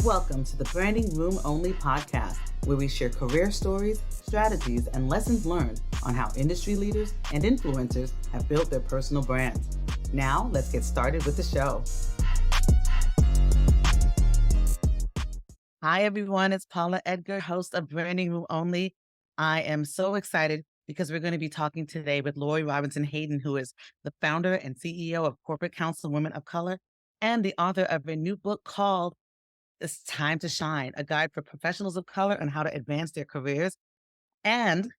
Welcome to the Branding Room Only podcast, where we share career stories, strategies, and lessons learned on how industry leaders and influencers have built their personal brands. Now, let's get started with the show. Hi, everyone. It's Paula Edgar, host of Branding Room Only. I am so excited because we're going to be talking today with Laurie Robinson Haden, who is the founder and CEO of Corporate Counsel Women of Color and the author of a new book called It's Time to Shine, a guide for professionals of color on how to advance their careers. And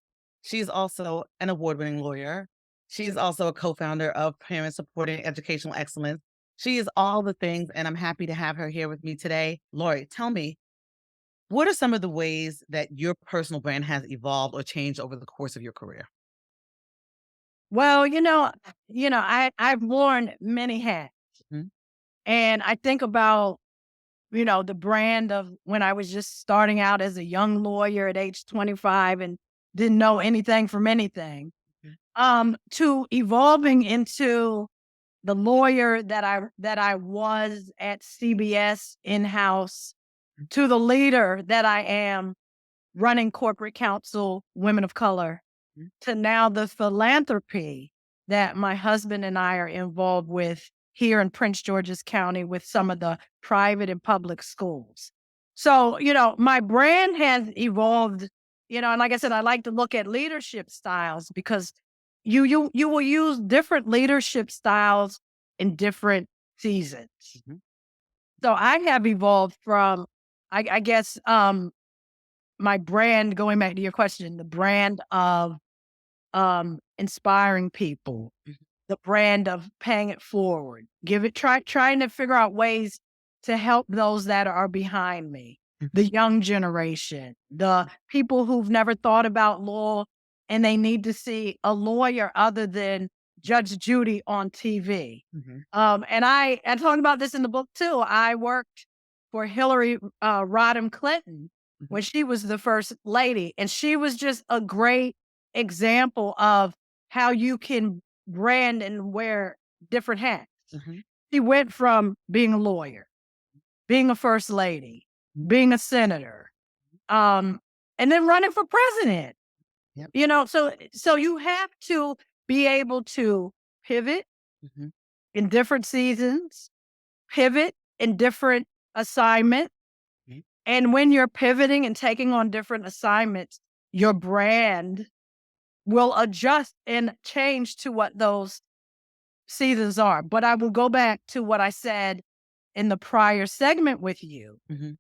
she's also an award-winning lawyer. She's also a co-founder of Parents Supporting Educational Excellence. She is all the things, and I'm happy to have her here with me today. Laurie, tell me, what are some of the ways that your personal brand has evolved or changed over the course of your career? Well, I've worn many hats, Mhm. and I think about, the brand of when I was just starting out as a young lawyer at age 25 and didn't know anything from anything, Mhm. to evolving into the lawyer that I was at CBS in-house, to the leader that I am running Corporate Counsel Women of Color, Mhm. to now the philanthropy that my husband and I are involved with here in Prince George's County with some of the private and public schools. So, my brand has evolved, and like I said, I like to look at leadership styles because you will use different leadership styles in different seasons. Mhm. So I have evolved from, I guess, my brand, going back to your question, the brand of inspiring people, Mhm. the brand of paying it forward, trying to figure out ways to help those that are behind me, the young generation, the people who've never thought about law and they need to see a lawyer other than Judge Judy on TV. Mhm. And I talk about this in the book too. I worked for Hillary Rodham Clinton Mhm. when she was the first lady, and she was just a great example of how you can brand and wear different hats. Mhm. She went from being a lawyer, being a first lady, Mhm. being a senator, and then running for president. Yep. So you have to be able to pivot Mhm. in different seasons, pivot in different assignments. Mhm. And when you're pivoting and taking on different assignments, your brand will adjust and change to what those seasons are. But I will go back to what I said in the prior segment with you. Mhm.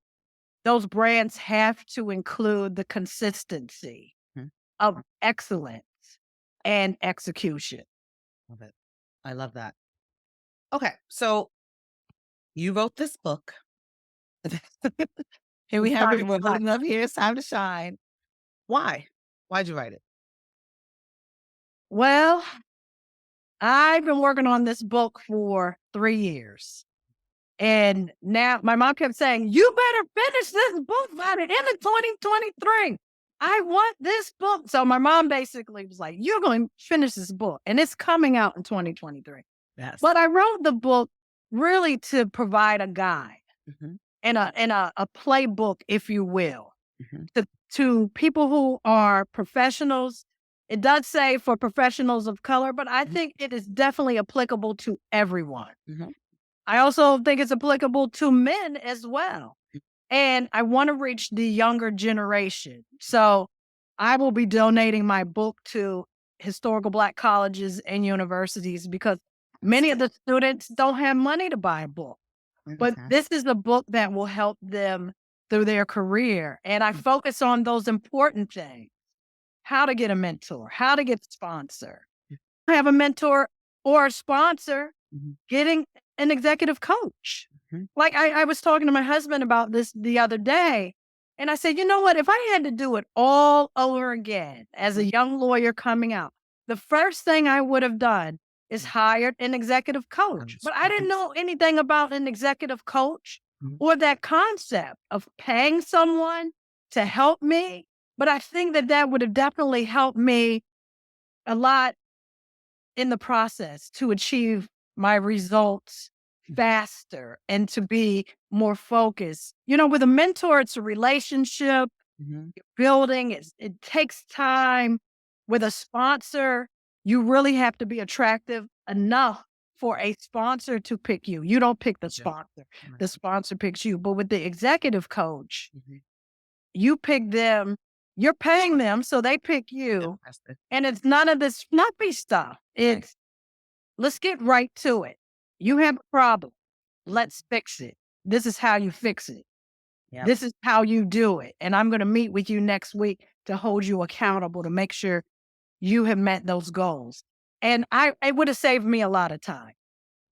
Those brands have to include the consistency Mhm. of excellence and execution. Love it. I love that. Okay, so you wrote this book. Here we It's have time it. to We're shine. holding up here. It's time to shine. Why? Why'd you write it? Well, I've been working on this book for 3 years. And now my mom kept saying, "You better finish this book by the end of 2023. I want this book." So my mom basically was like, "You're going to finish this book, and it's coming out in 2023." Yes. But I wrote the book really to provide a guide Mhm. and a playbook, if you will, Mhm. to people who are professionals. It does say for professionals of color, but I Mhm. think it is definitely applicable to everyone. Mhm. I also think it's applicable to men as well. And I want to reach the younger generation. So I will be donating my book to historical Black colleges and universities because many of the students don't have money to buy a book. But Okay. this is a book that will help them through their career. And I Mm. focus on those important things: how to get a mentor, how to get a sponsor, have a mentor or a sponsor, Mhm. getting an executive coach. Mhm. Like I was talking to my husband about this the other day, and I said, you know what? If I had to do it all over again as a Mhm. young lawyer coming out, the first thing I would have done is Mhm. hired an executive coach. But I didn't know anything about an executive coach Mhm. or that concept of paying someone to help me. But I think that would have definitely helped me a lot in the process to achieve my results faster and to be more focused. With a mentor, it's a relationship Mhm. building. It takes time. With a sponsor, you really have to be attractive enough for a sponsor to pick you. You don't pick the Yeah. sponsor. Right. The sponsor picks you. But with the executive coach, Mhm. you pick them, you're paying them, so they pick Yeah, you. that's it. And it's none of this fluffy stuff. Right. It's let's get right to it. You have a problem. Let's fix it. This is how you fix it. Yep. This is how you do it. And I'm going to meet with you next week to hold you accountable to make sure you have met those goals. And it would have saved me a lot of time.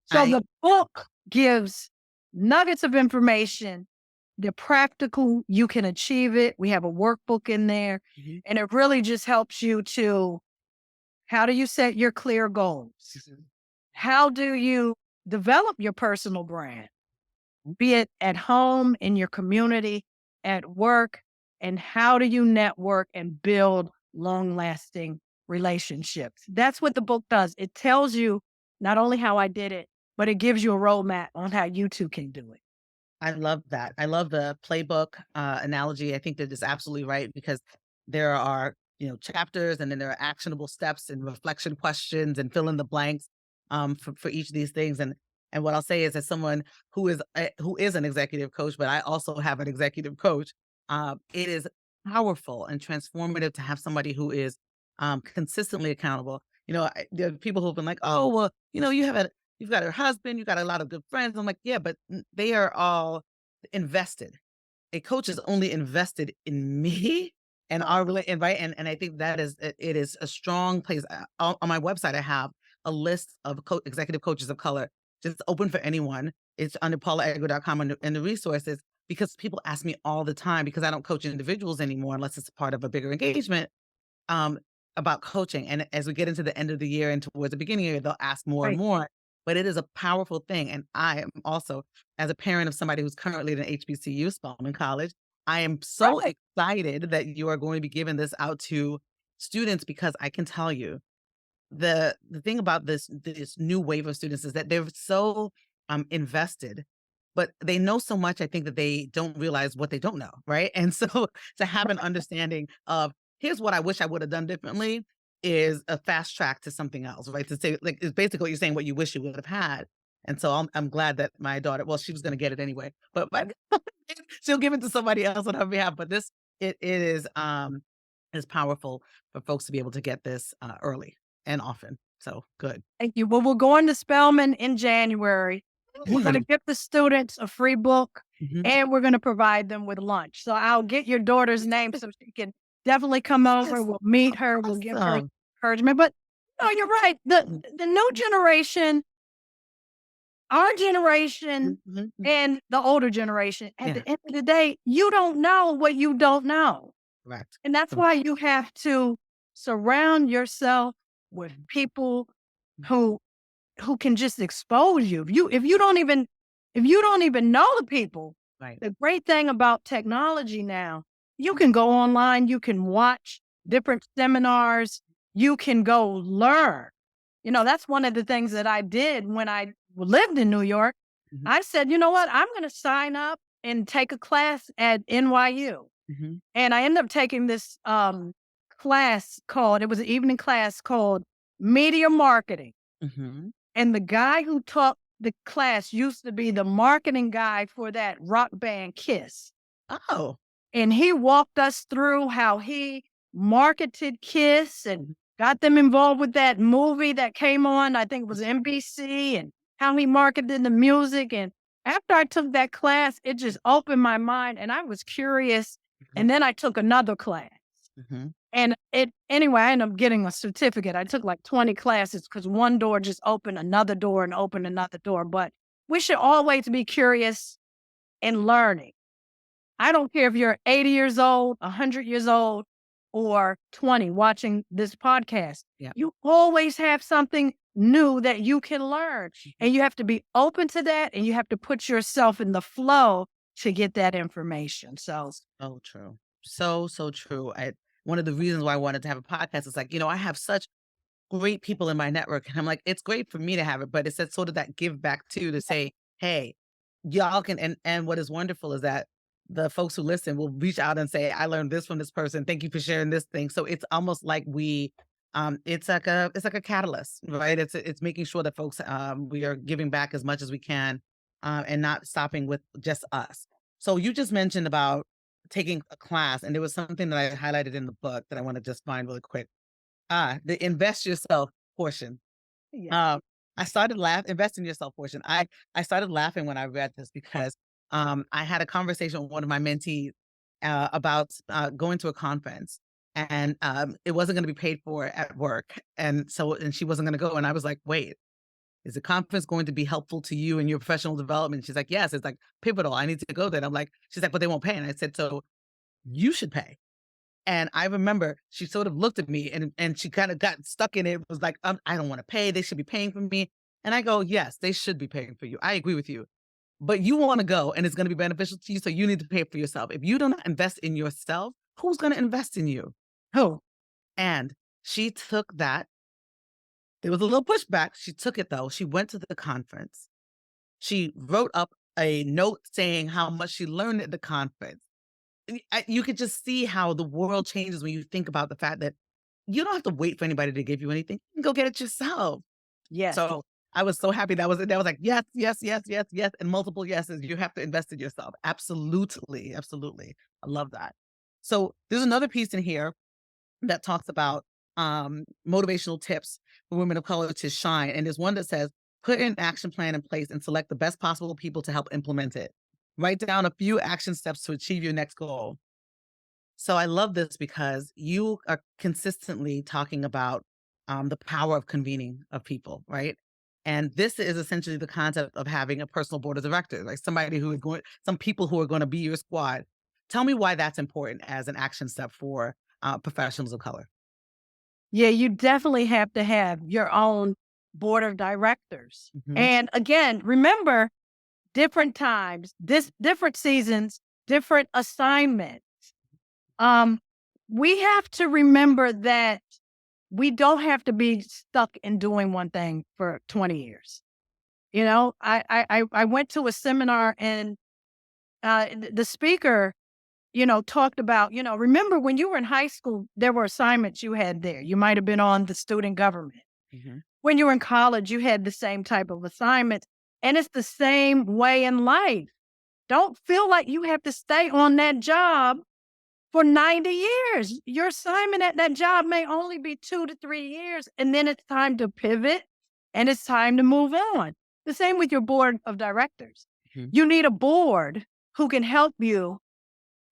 So I the book gives nuggets of information. They're practical. You can achieve it. We have a workbook in there. Mhm. And it really just helps you to how do you set your clear goals? Mhm. How do you develop your personal brand? Mhm. Be it at home, in your community, at work, and how do you network and build long lasting relationships? That's what the book does. It tells you not only how I did it, but it gives you a roadmap on how you too can do it. I love that. I love the playbook analogy. I think that is absolutely right because there are, chapters and then there are actionable steps and reflection questions and fill in the blanks for each of these things. And what I'll say is, as someone who is an executive coach, but I also have an executive coach, it is powerful and transformative to have somebody who is consistently accountable. There are people who've been like, "Oh, well, you've got her husband, you got a lot of good friends." I'm like, "Yeah, but they are all invested. A coach is only invested in me and our and right." And I think that it is a strong place. On my website, I have a list of executive coaches of color, just open for anyone. It's under paulaedgar.com in the resources because people ask me all the time because I don't coach individuals anymore unless it's a part of a bigger engagement um, about coaching. And as we get into the end of the year and towards the beginning of the year, they'll ask more and Right. more. But it is a powerful thing. And I am also, as a parent of somebody who's currently at an HBCU, Spelman College, I am so Right. excited that you are going to be giving this out to students because I can tell you the thing about this new wave of students is that they're so invested, but they know so much, I think, that they don't realize what they don't know, right? And so to have an understanding of here's what I wish I would have done differently is a fast track to something else, right? To say, like, it's basically you're saying what you wish you would have had. And so I'm glad that my daughter, well, she was going to get it anyway, but she'll give it to somebody else on her behalf. But it is powerful for folks to be able to get this early and often. So good. Thank you. Well, we're going to Spelman in January. We're going to Good. give the students a free book Mhm. and we're going to provide them with lunch. So I'll get your daughter's name so she can definitely come over. Yes. We'll meet her. We'll give her Awesome. encouragement. But no, you're right. Mm. The new generation, our generation, Mhm, mhm. and the older generation, at Yeah, the end of the day, you don't know what you don't know. correct. And that's Correct. why you have to surround yourself with Mhm, people mhm. who can just expose you. If you don't even know the people, Right. the great thing about technology now, you can go online, you can watch different seminars, you can go learn. That's one of the things that I did when I lived in New York. Mhm, I said, you know what? I'm going to sign up and take a class at NYU. mhm, And I ended up taking this class called, it was an evening class called Media Marketing. mhm. And the guy who taught the class used to be the marketing guy for that rock band Kiss. Oh. And he walked us through how he marketed Kiss and Mhm, got them involved with that movie that came on, I think it was NBC, and how he marketed the music. And after I took that class, it just opened my mind and I was curious. mhm, And then I took another class. mhm. And anyway, I ended up getting a certificate. I took like 20 classes because one door just opened another door and opened another door. But we should always be curious and learning. I don't care if you're 80 years old, 100 years old, or 20 watching this podcast. Yeah. You always have something new that you can learn. Mhm. And you have to be open to that and you have to put yourself in the flow to get that information. So, So true. So, so true. One of the reasons why I wanted to have a podcast is like, I have such great people in my network. And I'm like, it's great for me to have it, but it's that sort of that give back too to say, hey, y'all can, and what is wonderful is that the folks who listen will reach out and say, I learned this from this person. Thank you for sharing this thing. So it's almost like it's like a catalyst, right? It's making sure that folks, we are giving back as much as we can, and not stopping with just us. So you just mentioned about taking a class, and there was something that I highlighted in the book that I want to just find really quick. The invest yourself portion. Yeah. um, I started laughing. Invest in yourself portion. I started laughing when I read this because, I had a conversation with one of my mentees, about, going to a conference, and, it wasn't gonna be paid for at work, and she wasn't gonna go, and I was like, "Wait, is the conference going to be helpful to you in your professional development?" She's like, "Yes, it's, like, pivotal. I need to go there." And I'm like, she's like, "But they won't pay." And I said, "So you should pay." And I remember she sort of looked at me, and she kinda got stuck in it, was like, I don't wanna pay, they should be paying for me." And I go, "Yes, they should be paying for you. I agree with you. But you wanna go, and it's gonna be beneficial to you, so you need to pay for yourself. If you do not invest in yourself, who's gonna invest in you?" Who? And she took that. There was a little pushback. She took it though. She went to the conference. She wrote up a note saying how much she learned at the conference. You could just see how the world changes when you think about the fact that you don't have to wait for anybody to give you anything. You can go get it yourself. Yes. So I was so happy that was it. That was like, yes, yes, yes, yes, yes, and multiple yeses. You have to invest in yourself. Absolutely. Absolutely. I love that. So there's another piece in here that talks about, motivational tips for women of color to shine. And there's one that says, put an action plan in place and select the best possible people to help implement it. Write down a few action steps to achieve your next goal. So I love this because you are consistently talking about, the power of convening of people, right? And this is essentially the concept of having a personal board of directors, like somebody who is going, some people who are going to be your squad. Tell me why that's important as an action step for, professionals of color. Yeah, you definitely have to have your own board of directors. Hmm. And again, remember different times, different seasons, different assignments. Um, we have to remember that we don't have to be stuck in doing one thing for 20 years. You know, I went to a seminar and the speaker, talked about, remember when you were in high school, there were assignments you had there. You might have been on the student government. Hmm. When you were in college, you had the same type of assignments. And it's the same way in life. Don't feel like you have to stay on that job for 90 years. Your assignment at that job may only be 2 to 3 years, and then it's time to pivot and it's time to move on. The same with your board of directors. Hmm. You need a board who can help you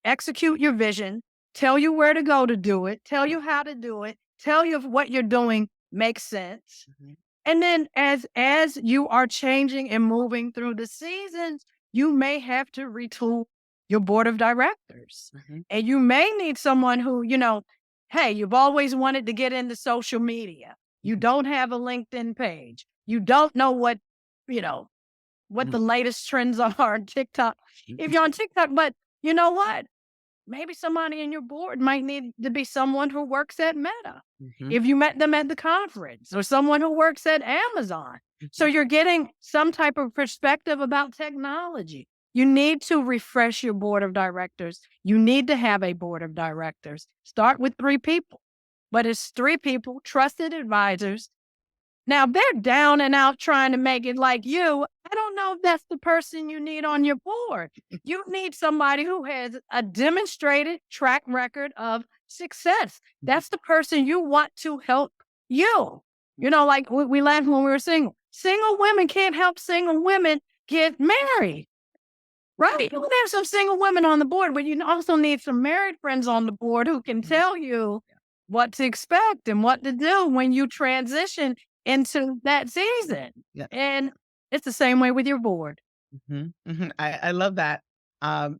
execute your vision, tell you where to go to do it, tell you how to do it, tell you if what you're doing makes sense. Hmm. And then as you are changing and moving through the seasons, you may have to retool your board of directors. Hmm. And you may need someone who, hey, you've always wanted to get into social media. You don't have a LinkedIn page. You don't know you know, what the latest trends are on TikTok. If you're on TikTok, but you know what? Maybe somebody in your board might need to be someone who works at Meta. Hmm. If you met them at the conference, or someone who works at Amazon. So you're getting some type of perspective about technology. You need to refresh your board of directors. You need to have a board of directors. Start with 3 people, but it's 3 people, trusted advisors. Now, if they're down and out trying to make it like you, I don't know if that's the person you need on your board. You need somebody who has a demonstrated track record of success. That's the person you want to help you. Like we laughed when we were single. Single women can't help single women get married, right? You can have some single women on the board, but you also need some married friends on the board who can tell you what to expect and what to do when you transition into that season. Yeah. And it's the same way with your board. Mhm, mhm. I love that. Um,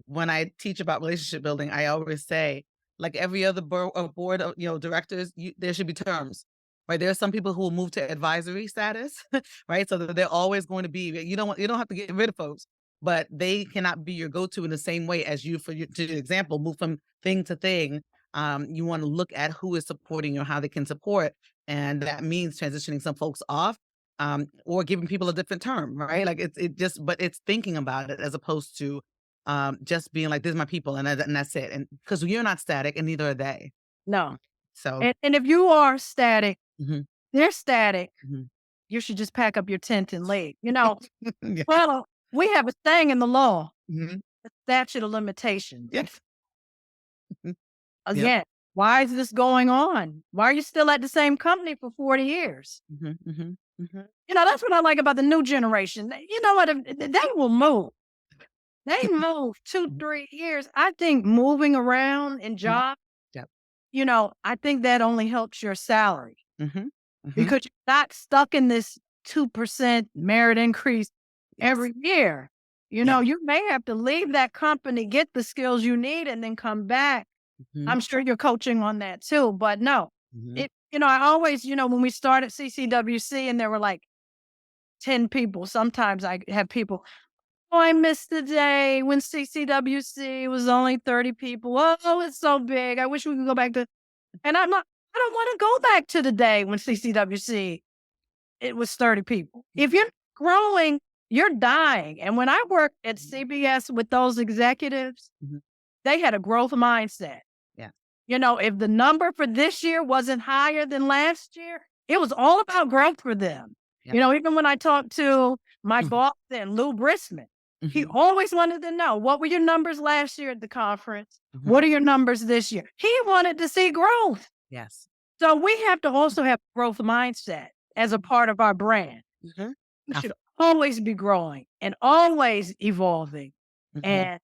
when I teach about relationship building, I always say, like every other board of, directors, there should be terms, right? There are some people who will move to advisory status, right? So that they're always going to be. You don't have to get rid of folks, but they cannot be your go-to in the same way as you. To your example, move from thing to thing. You want to look at who is supporting you, how they can support, and that means transitioning some folks off. or giving people a different term, right? Like but it's thinking about it as opposed to just being like, "This is my people," and that's it. And because you're not static, and neither are they. No. So, And if you are static, mhm, they're static, mhm. you should just pack up your tent and leave. You know, Yeah. well, we have a thing in the law, Mhm. the statute of limitations. Yes. Mhm. Yep. Again, why is this going on? Why are you still at the same company for 40 years? Mhm, mhm, mhm. You know, that's what I like about the new generation. You know what? They will move. They move 2, Mhm, 3 years. I think moving around in mhm. jobs, Yep. I think that only helps your salary Mhm, mhm. because you're not stuck in this 2% merit increase Yes. every year. Yeah. You may have to leave that company, get the skills you need, and then come back. Mhm, I'm sure you're coaching on that too, but no, mhm. I always, when we started CCWC and there were like 10 people, sometimes I have people, oh, I missed the day when CCWC was only 30 people. Oh, it's so big. I wish we could go back to, and I don't want to go back to the day when CCWC, it was 30 people. If you're growing, you're dying. And when I worked at Mhm, CBS with those executives, mhm. they had a growth mindset. Yeah. If the number for this year wasn't higher than last year, it was all about growth for them. Yep. Even when I talked to my Mhm, boss then, Lou Brisman, he mhm, always wanted to know, what were your numbers last year at the conference? mhm. What are your numbers this year? He wanted to see growth. Yes. So we have to also have growth mindset as a part of our brand. Mhm. We I f should always be growing and always evolving. Mhm. And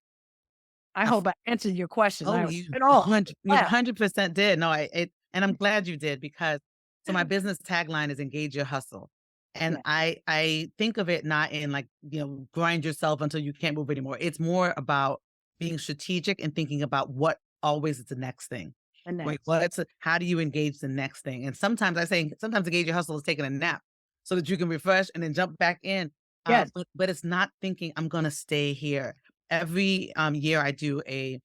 I I f hope I answered your question. Oh, I you at all. 100% did. No, and I'm glad you did because so my business tagline is "Engage Your Hustle." And Yeah. I think of it not in like, grind yourself until you can't move anymore. It's more about being strategic and thinking about what always is the next thing. The Wait, next. how do you engage the next thing? And sometimes engage your hustle is taking a nap so that you can refresh and then jump back in. Yes. But it's not thinking I'm gonna stay here. Every year I do a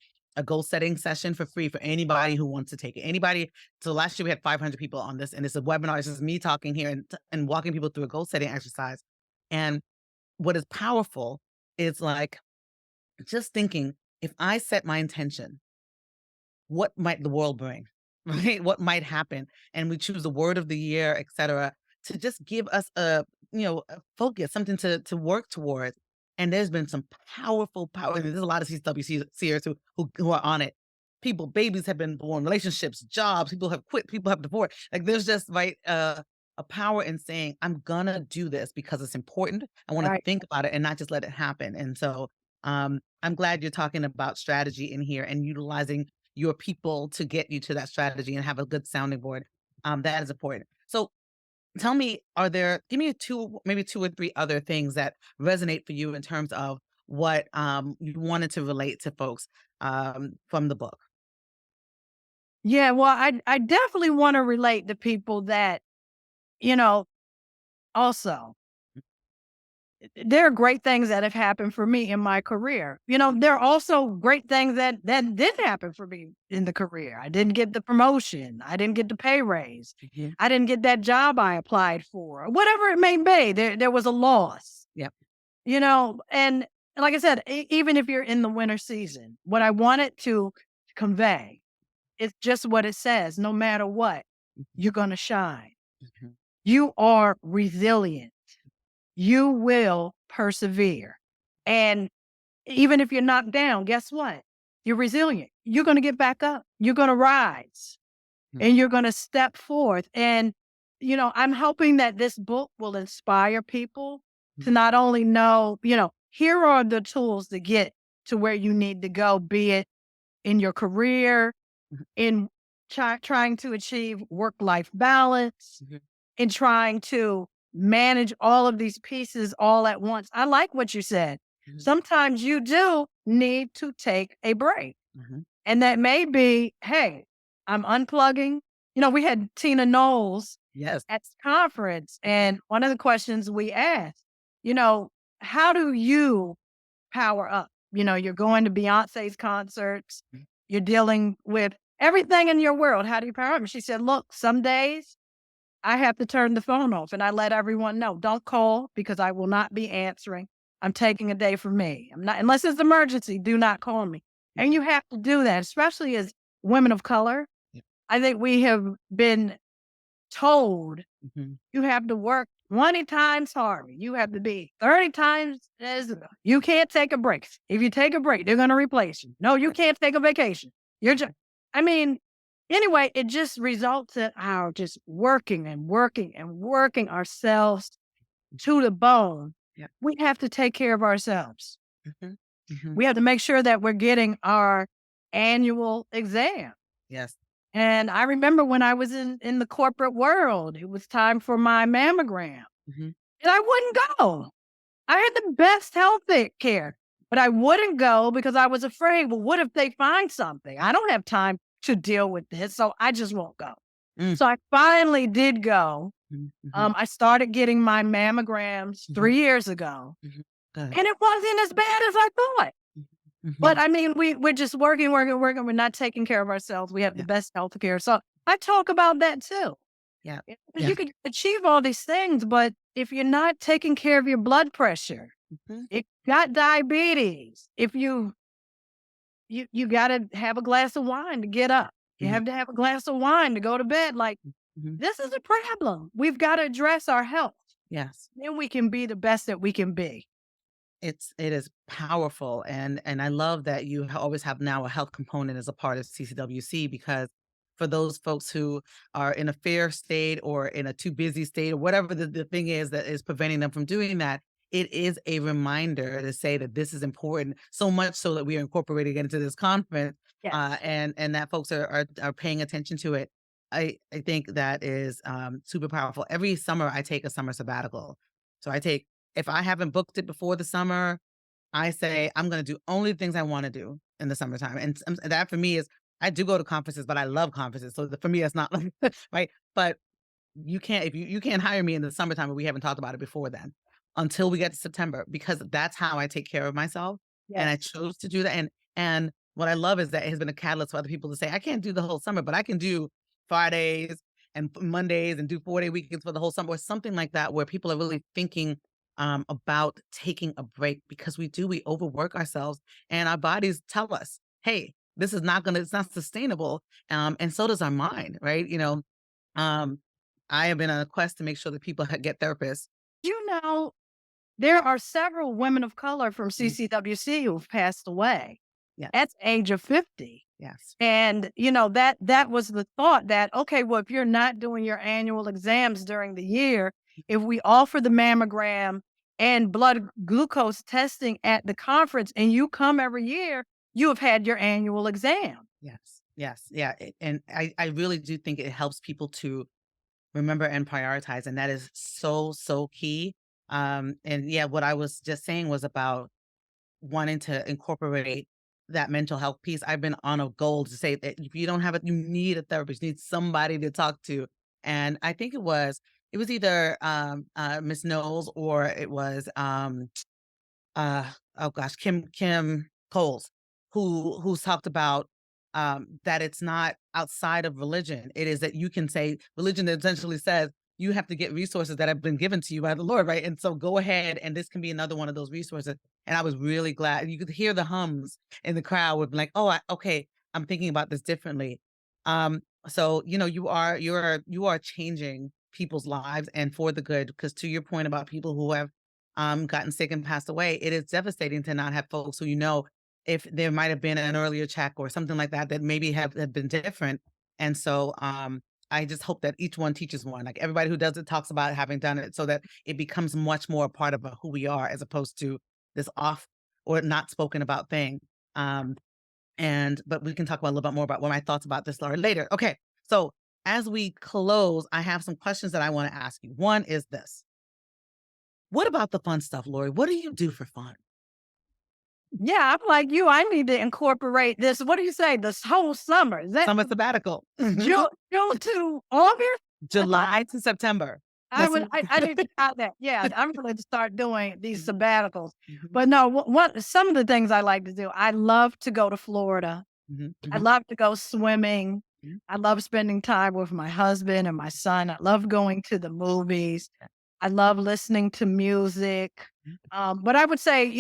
goal setting session for free for anybody who wants to take it. Anybody. So last year we had 500 people on this, and it's a webinar. It's just me talking here and walking people through a goal setting exercise. And what is powerful is like just thinking if I set my intention, what might the world bring, right? What might happen? And we choose the word of the year, et cetera, to just give us a focus, something to work towards. And there's been some power. And there's a lot of CWCers who are on it. People, babies have been born, relationships, jobs, people have quit, people have divorced. Like there's just a power in saying, I'm gonna do this because it's important. I want to Right. think about it and not just let it happen. And so I'm glad you're talking about strategy in here and utilizing your people to get you to that strategy and have a good sounding board. That is important. So give me maybe two or three other things that resonate for you in terms of what you wanted to relate to folks from the book. Yeah. Well, I definitely want to relate to people that, you know, also, there are great things that have happened for me in my career. There are also great things that didn't happen for me in the career. I didn't get the promotion. I didn't get the pay raise. Mhm. I didn't get that job I applied for. Whatever it may be, there was a loss. Yep. And like I said, even if you're in the winter season, what I wanted to convey is just what it says. No matter what, Mhm. you're going to shine. Mhm. You are resilient. You will persevere. And even if you're knocked down, guess what? You're resilient. You're going to get back up. You're going to rise Mhm. and you're going to step forth. And, I'm hoping that this book will inspire people to not only know, here are the tools to get to where you need to go, be it in your career, Mhm. in trying to achieve work life balance, Mhm. in trying to manage all of these pieces all at once. I like what you said. Mhm. Sometimes you do need to take a break. Mhm. And that may be, hey, I'm unplugging. We had Tina Knowles Yes. at the conference, and one of the questions we asked, you know, how do you power up? You're going to Beyonce's concerts, Mhm. you're dealing with everything in your world. How do you power up? And she said, look, some days I have to turn the phone off and I let everyone know, don't call because I will not be answering. I'm taking a day for me. I'm not, unless it's emergency, do not call me. And you have to do that, especially as women of color. Yep. I think we have been told Mhm. you have to work 20 times harder. You have to be 30 times as, you can't take a break. If you take a break, they're going to replace you. No, you can't take a vacation. You're just, I mean, anyway, it just results in our just working and working and working ourselves to the bone. Yep. We have to take care of ourselves. Mhm. Mhm. We have to make sure that we're getting our annual exam. Yes. And I remember when I was in the corporate world, it was time for my mammogram Mhm. and I wouldn't go. I had the best health care, but I wouldn't go because I was afraid. Well, what if they find something? I don't have time to deal with this, so I just won't go. Mm. So I finally did go. Mhm. Mhm. I started getting my mammograms Mhm. 3 years ago, Mhm. Good. and it wasn't as bad as I thought. But Mhm. I mean, we're just working, working, working. We're not taking care of ourselves. We have the Yeah. best health care. So I talk about that too. Yeah. Because Yeah. you could achieve all these things, but if you're not taking care of your blood pressure, Mhm. if you got diabetes, if you gotta have a glass of wine to get up. You Mhm. have to have a glass of wine to go to bed. Like, Mhm. this is a problem. We've got to address our health. Yes. Then we can be the best that we can be. It is powerful, and I love that you always have now a health component as a part of CCWC, because for those folks who are in a fair state or in a too busy state or whatever the thing is that is preventing them from doing that, it is a reminder to say that this is important, so much so that we are incorporating it into this conference, Yes. and that folks are paying attention to it. I think that is super powerful. Every summer I take a summer sabbatical, so I take if I haven't booked it before the summer, I say I'm gonna do only things I wanna do in the summertime, and that for me is I do go to conferences, but I love conferences, so for me, it's not like right? But you can't if you can't hire me in the summertime, and we haven't talked about it before then, until we get to September, because that's how I take care of myself, and I Yes. chose to do that, and what I love is that it has been a catalyst for other people to say, "I can't do the whole summer, but I can do Fridays and Mondays and do 4-day weekends for the whole summer," or something like that, where people are really thinking, about taking a break, because we overwork ourselves, and our bodies tell us, "Hey, this is not gonna it's not sustainable," and so does our mind, right? Um, I have been on a quest to make sure that people get therapists. You know, there are several women of color from Mhm. CCWC who've passed away Yes, at the age of 50. yes. And, that was the thought that, okay, well, if you're not doing your annual exams during the year, if we offer the mammogram and blood glucose testing at the conference and you come every year, you have had your annual exam. Yes, yes, yeah, and I really do think it helps people to remember and prioritize, and that is so, so key. And yeah, what I was just saying was about wanting to incorporate that mental health piece. I've been on a goal to say that if you don't have it, you need a therapist, you need somebody to talk to. And I think it was either Miss Knowles, or it was uh oh gosh, Kim Coles, who's talked about that it's not outside of religion. It is that you can say religion essentially says you have to get resources that have been given to you by the Lord, right? And so go ahead, and this can be another one of those resources. And I was really glad you could hear the hums in the crowd with like, oh, okay, I'm thinking about this differently. So you are changing people's lives, and for the good, because to your point about people who have gotten sick and passed away, it is devastating to not have folks who, if there might have been an earlier check or something like that, that maybe have been different. And so I just hope that each one teaches one. Like everybody who does it talks about having done it, so that it becomes much more a part of who we are, as opposed to this off or not spoken about thing. Um, but we can talk about a little bit more about what my thoughts about this are later. Okay. So as we close, I have some questions that I want to ask you. One is this: what about the fun stuff, Lori? What do you do for fun? Yeah, I'm like you. I need to incorporate this. What do you say? This whole summer. Is that Summer sabbatical. June to August? July to September. I That's would what I need to try that. Yeah, I'm going to start doing these Mhm, sabbaticals. mhm, But no, what some of the things I like to do, I love to go to Florida. mhm, I mhm, love to go swimming. Mhm. I love spending time with my husband and my son. I love going to the movies. Yeah. I love listening to music. Mhm. But I would say,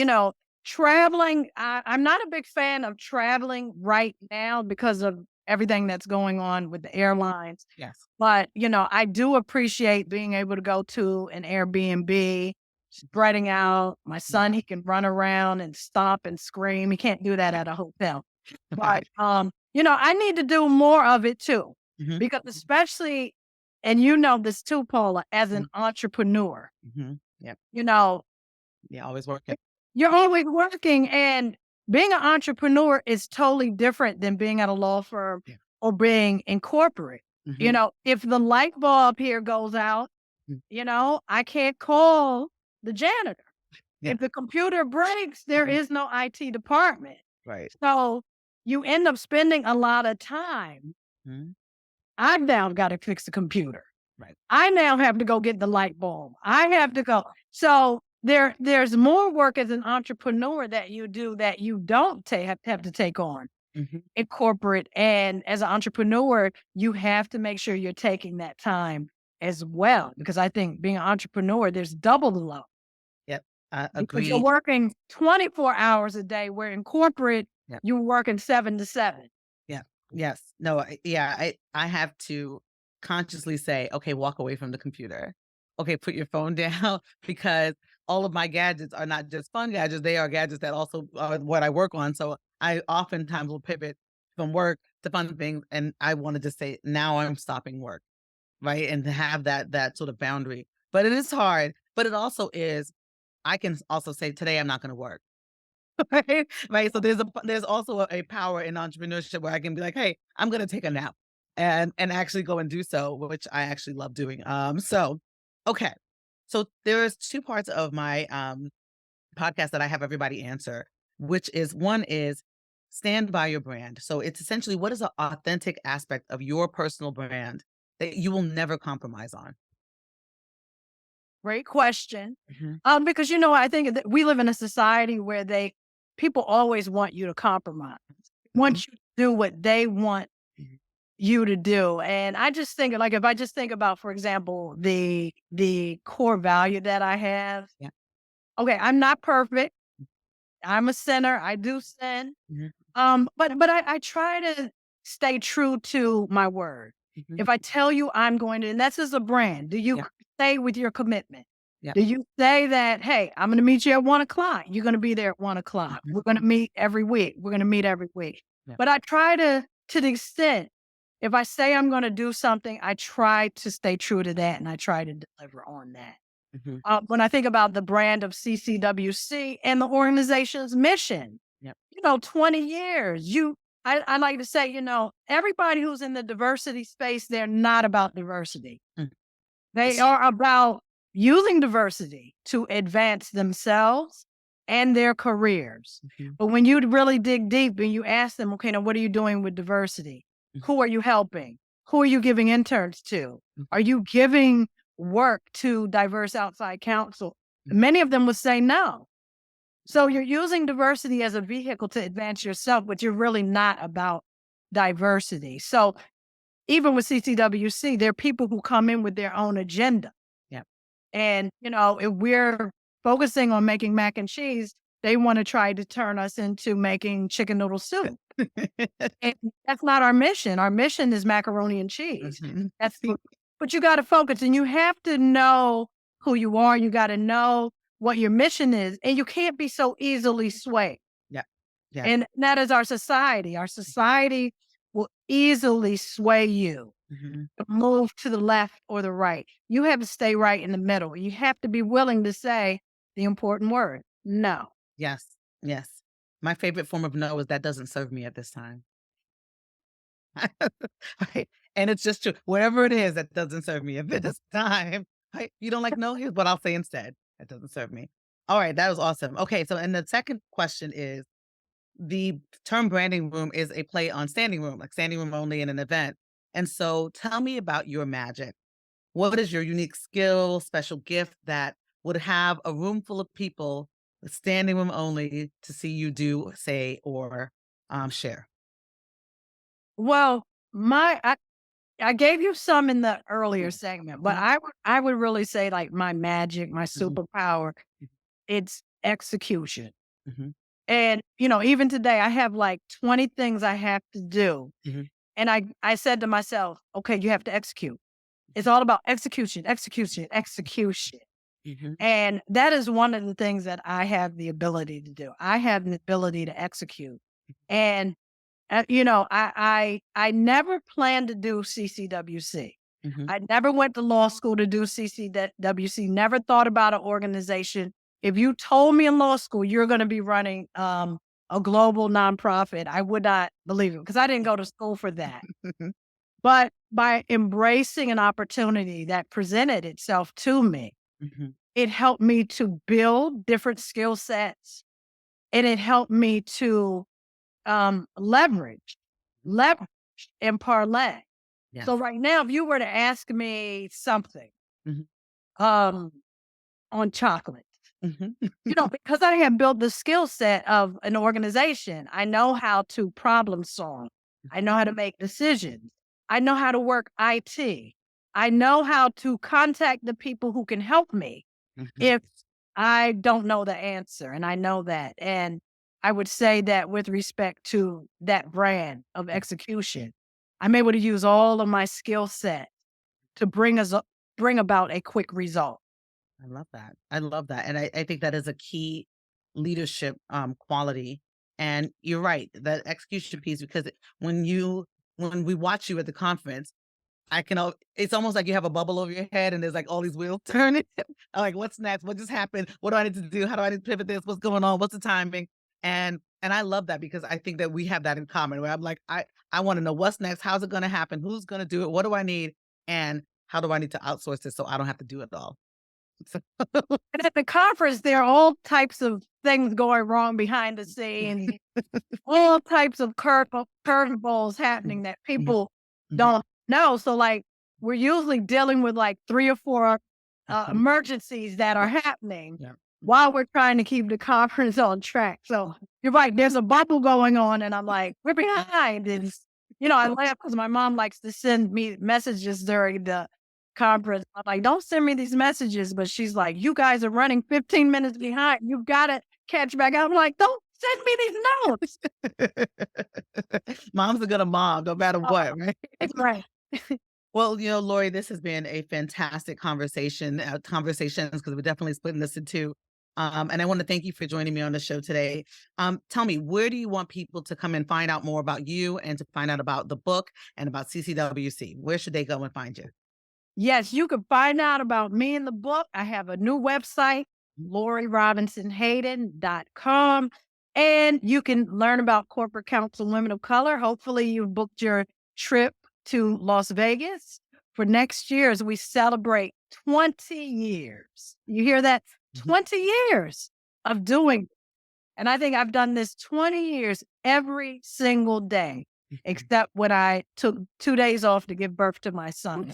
traveling, I'm not a big fan of traveling right now because of everything that's going on with the airlines. Yes. But, I do appreciate being able to go to an Airbnb, spreading out. My Mhm. son, he can run around and stomp and scream. He can't do that at a hotel. But, Right. I need to do more of it too, Mhm. because especially, and you know this too, Paula, as an Mhm. entrepreneur, Mhm. Yep. you know, Yeah, always working. you're always working, and being an entrepreneur is totally different than being at a law firm Yeah. or being in corporate. Mhm. If the light bulb here goes out, Mm. I can't call the janitor. Yeah. If the computer breaks, there Mhm. is no IT department. Right. So you end up spending a lot of time. Mhm. I've now got to fix the computer. Right. I now have to go get the light bulb. I have to go. So there's more work as an entrepreneur that you do that you don't have to take on Mhm. in corporate. And as an entrepreneur, you have to make sure you're taking that time as well. Because I think being an entrepreneur, there's double the load Yep. because you're Agreed. working 24 hours a day, where in corporate, Yep. you're working 7 to 7. Yeah. Yes. No, yeah, I have to consciously say, "Okay, walk away from the computer. Okay, put your phone down," because all of my gadgets are not just fun gadgets, they are gadgets that also are what I work on, so I oftentimes will pivot from work to fun things, and I wanna just say, "Now I'm stopping work," right? And to have that sort of boundary. But it is hard, but it also is I can also say, "Today I'm not gonna work." Right? Right, so there's also a power in entrepreneurship where I can be like, "Hey, I'm gonna take a nap," and actually go and do so, which I actually love doing. Okay. So there's 2 parts of my, podcast that I have everybody answer, which is one is stand by your brand. So it's essentially what is an authentic aspect of your personal brand that you will never compromise on? Great question. Mhm. Because I think that we live in a society where people always want you to compromise, Mhm. want you to do what they want Mhm. you to do. And I just think, like, if I just think about, for example, the core value that I have. Yeah. Okay, I'm not perfect. I'm a sinner. I do sin. Mhm. But I try to stay true to my word. Mhm. If I tell you I'm going to, and that's as a brand, do you Yeah. stay with your commitment? Yeah. Do you say that, hey, I'm going to meet you at 1 o'clock? You're going to be there at 1 o'clock. Mhm. We're going to meet every week. We're going to meet every week. Yeah. But I try to the extent, if I say I'm going to do something, I try to stay true to that and I try to deliver on that. Mhm. When I think about the brand of CCWC and the organization's mission, Yep. 20 years, I like to say, everybody who's in the diversity space, they're not about diversity. Mm. They It's are about using diversity to advance themselves and their careers. Mhm. But when you really dig deep and you ask them, okay, now what are you doing with diversity? Mhm. Who are you helping? Who are you giving interns to? Mhm. Are you giving work to diverse outside counsel? Mhm. Many of them would say no. So you're using diversity as a vehicle to advance yourself, but you're really not about diversity. So even with CCWC, there are people who come in with their own agenda. Yep. And, if we're focusing on making mac and cheese, they want to try to turn us into making chicken noodle soup. And that's not our mission. Our mission is macaroni and cheese. Mhm. That's but you got to focus and you have to know who you are. You got to know what your mission is, and you can't be so easily swayed. Yeah. Yes. And that is our society. Our society will easily sway you Mhm. to move to the left or the right. You have to stay right in the middle. You have to be willing to say the important word, no. Yes. Yes. My favorite form of no is that doesn't serve me at this time. Right? And it's just true. Whatever it is that doesn't serve me at this time, right? You don't like no, here's what I'll say instead. That doesn't serve me. All right, that was awesome. Okay, so and the second question is the term branding room is a play on standing room, like standing room only in an event. And so tell me about your magic. What is your unique skill, special gift that would have a room full of people standing room only to see you do, say, or share? Well, I gave you some in the earlier segment, but Mhm, I would really say like my magic, my mhm, superpower, it's execution. mhm, And, even today I have like 20 things I have to do. mhm, And I said to myself, okay, you have to execute. It's all about execution, execution, execution. mhm, And that is one of the things that I have the ability to do. I have the ability to execute. And I never planned to do CCWC. mhm, I never went to law school to do CCWC, never thought about an organization. If you told me in law school you're going to be running a global nonprofit, I would not believe it because I didn't go to school for that. mhm, But by embracing an opportunity that presented itself to me, mhm. it helped me to build different skill sets and it helped me to leverage and parlay. So Yes. right now, if you were to ask me something, Mhm, um, on chocolate, mhm, because I have built the skill set of an organization, I know how to problem solve. I know how to make decisions. I know how to work IT. I know how to contact the people who can help me mhm. if I don't know the answer, and I know that. And I would say that with respect to that brand of execution, I'm able to use all of my skill set to bring about a quick result. I love that. I love that. And I think that is a key leadership quality. And you're right, that execution piece, because when we watch you at the conference, it's almost like you have a bubble over your head and there's like all these wheels turning. I'm like, what's next? What just happened? What do I need to do? How do I need to pivot this? What's going on? What's the timing? And I love that because I think that we have that in common where I'm like, I want to know what's next, how's it gonna happen, who's gonna do it, what do I need, and how do I need to outsource this so I don't have to do it all? So And at the conference, there are all types of things going wrong behind the scenes, all types of curveballs happening that Mhm, people mhm, don't know. So, like, we're usually dealing with like 3 or 4 mhm. emergencies that are Yeah, happening yeah. while we're trying to keep the conference on track. So you're right, there's a bubble going on, and I'm like, we're behind. And I laugh because my mom likes to send me messages during the conference. I'm like, don't send me these messages, but she's like, you guys are running 15 minutes behind. You gotta catch back up. I'm like, don't send me these notes. Mom's a gonna mom no matter Oh, what, right? it's right. Well, Lori, this has been a fantastic conversations, because we're definitely splitting this in two. And I want to thank you for joining me on the show today. Tell me, where do you want people to come and find out more about you and to find out about the book and about CCWC? Where should they go and find you? Yes, you can find out about me in the book. I have a new website, laurierobinsonhaden.com. And you can learn about Corporate Counsel Women of Color. Hopefully, you've booked your trip to Las Vegas for next year as we celebrate 20 years. You hear that? Mhm, 20 years of doing. And I think I've done this 20 years every single day, mhm, except when I took 2 days off to give birth to my son.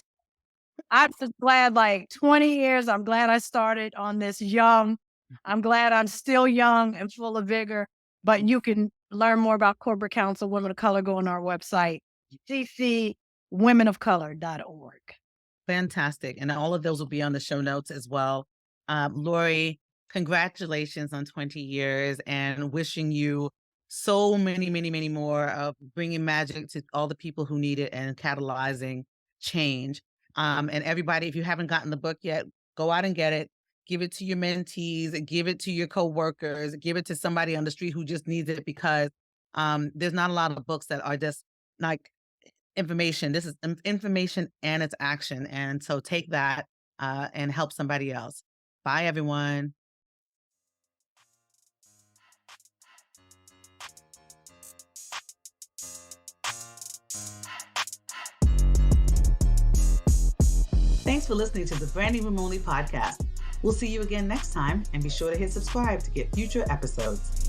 I'm just glad, like 20 years, I'm glad I started on this young. I'm glad I'm still young and full of vigor. But you can learn more about Corporate Counsel Women of Color. Go on our website, ccwomenofcolor.org. Fantastic. And all of those will be on the show notes as well. Lori, congratulations on 20 years and wishing you so many, many, many more of bringing magic to all the people who need it and catalyzing change. And everybody, if you haven't gotten the book yet, go out and get it. Give it to your mentees, give it to your coworkers, give it to somebody on the street who just needs it, because there's not a lot of books that are just like information. This is information and it's action. And so take that and help somebody else. Bye, everyone. Thanks for listening to the Branding Room Only podcast. We'll see you again next time, and be sure to hit subscribe to get future episodes.